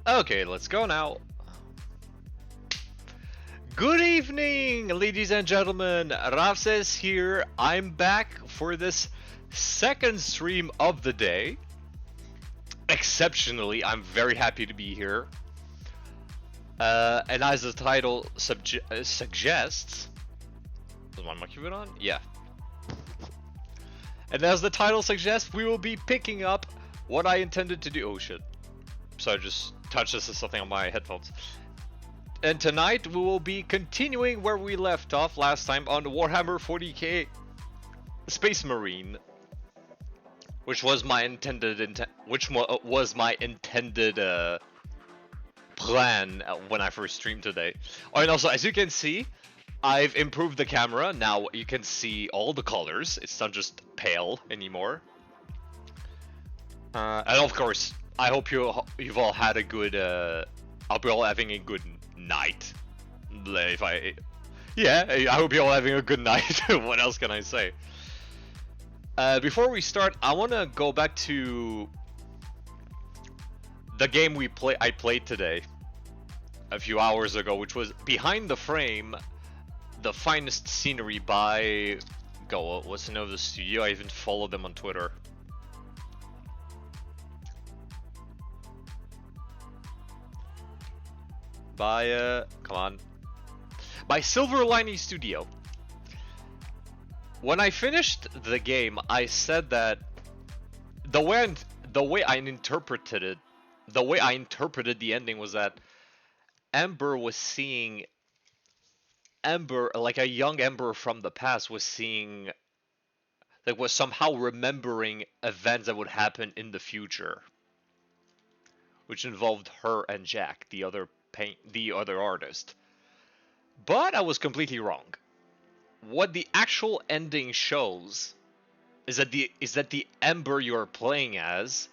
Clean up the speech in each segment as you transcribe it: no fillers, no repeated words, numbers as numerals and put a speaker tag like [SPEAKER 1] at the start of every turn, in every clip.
[SPEAKER 1] Okay, let's go now. Good evening, ladies and gentlemen. Raphses here. I'm back for this second stream of the day. Exceptionally, I'm very happy to be here. And as the title suggests, is my microphone on? Yeah. And as the title suggests, we will be picking up what I intended to do. Oh shit. So I just touched this as something on my headphones. And tonight we will be continuing where we left off last time on Warhammer 40k Space Marine, which was my intended plan when I first streamed today. Oh, and also, as you can see, I've improved the camera. Now you can see all the colors. It's not just pale anymore. And of course, I hope you've all had a good. I hope you're all having a good night. I hope you're all having a good night. What else can I say? Before we start, I want to go back to the game I played today, a few hours ago, which was Behind the Frame, the finest scenery by what's the name of the studio? I even followed them on Twitter. By by Silver Lining Studio. When I finished the game, I said that the way I interpreted the ending was that Ember was seeing like a young Ember from the past was somehow remembering events that would happen in the future, which involved her and Jack, the other artist. But I was completely wrong. What the actual ending shows is that the Ember you're playing as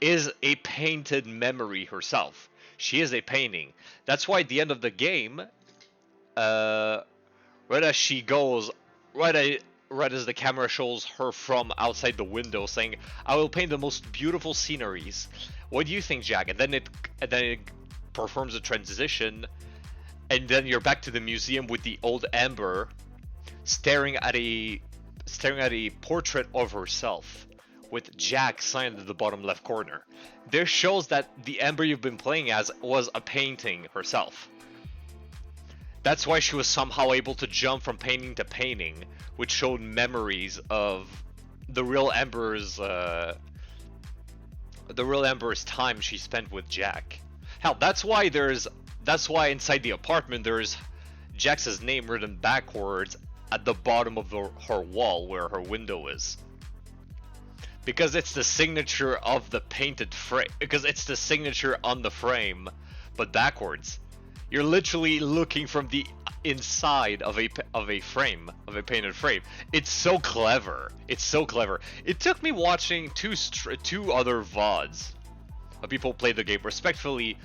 [SPEAKER 1] is a painted memory herself. She is a painting. That's why at the end of the game, right as she goes, right as the camera shows her from outside the window saying, "I will paint the most beautiful sceneries. What do you think, Jack?" And then it performs a transition, and then you're back to the museum with the old Ember staring at a portrait of herself with Jack signed at the bottom left corner. This shows that the Ember you've been playing as was a painting herself. That's why she was somehow able to jump from painting to painting, which showed memories of the real Ember's time she spent with Jack. Hell, that's why inside the apartment there's Jax's name written backwards at the bottom of her wall where her window is. Because it's the signature of the painted frame. Because it's the signature on the frame, but backwards. You're literally looking from the inside of a painted frame. It's so clever. It's so clever. It took me watching two other VODs of people play the game respectfully.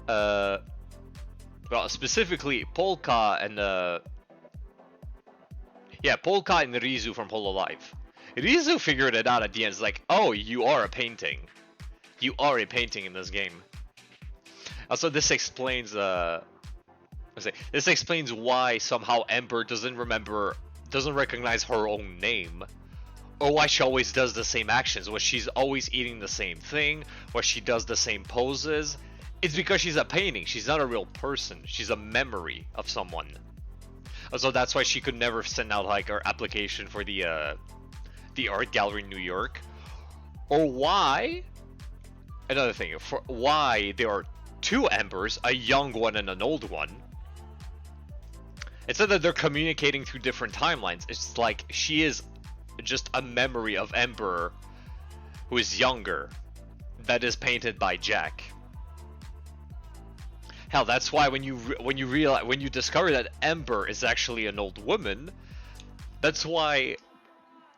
[SPEAKER 1] Well, specifically Polka and Polka and Rizu from Hololive. Rizu figured it out at the end. It's like, oh, you are a painting. You are a painting in this game. Also, this explains why somehow Ember doesn't recognize her own name, or why she always does the same actions, why she's always eating the same thing, why she does the same poses. It's because she's a painting. She's not a real person. She's a memory of someone. So that's why she could never send out like her application for the art gallery in New York, or why there are two Embers, a young one and an old one. It's not that they're communicating through different timelines. It's like she is just a memory of Ember who is younger that is painted by Jack. Hell, that's why when you discover that Ember is actually an old woman, that's why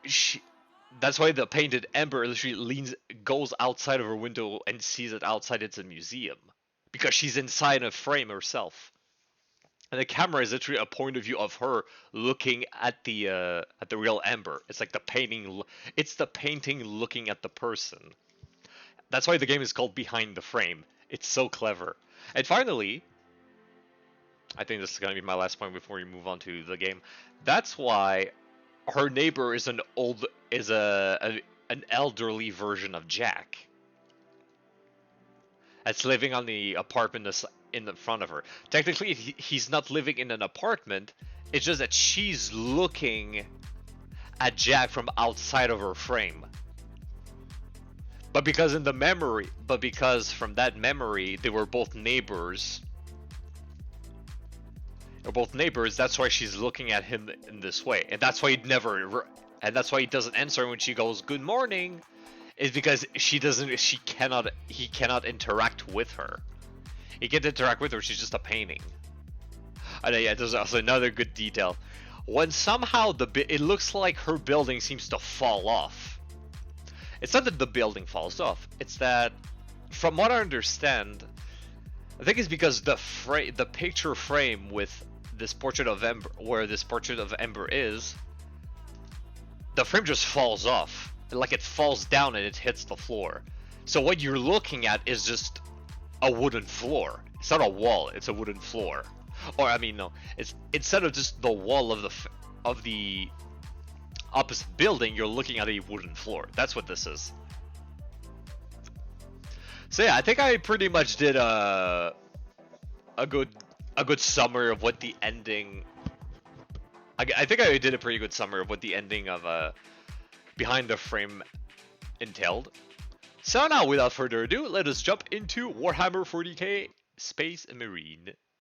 [SPEAKER 1] the painted Ember literally goes outside of her window and sees it outside. It's a museum because she's inside a frame herself, and the camera is literally a point of view of her looking at the real Ember. It's like the painting. It's the painting looking at the person. That's why the game is called Behind the Frame. It's so clever. And finally, I think this is gonna be my last point before we move on to the game. That's why her neighbor is an elderly version of Jack. That's living on the apartment in the front of her. Technically, he's not living in an apartment. It's just that she's looking at Jack from outside of her frame. But because from that memory, they were both neighbors. They're both neighbors. That's why she's looking at him in this way, and that's why that's why he doesn't answer when she goes "Good morning," is because he cannot interact with her. He can't interact with her. She's just a painting. And yeah, there's also another good detail. When somehow it looks like her building seems to fall off. It's not that the building falls off. It's that, from what I understand, I think it's because the picture frame with this portrait of Ember, where this portrait of Ember is, the frame just falls off. Like it falls down and it hits the floor. So what you're looking at is just a wooden floor. It's not a wall. It's a wooden floor. Or I mean, no. It's instead of just the wall of the opposite building, you're looking at a wooden floor. That's what this is. So yeah, I think I pretty much did a good summary of what the ending. I think I did a pretty good summary of what the ending of Behind the Frame entailed. So now, without further ado, let us jump into Warhammer 40k Space Marine.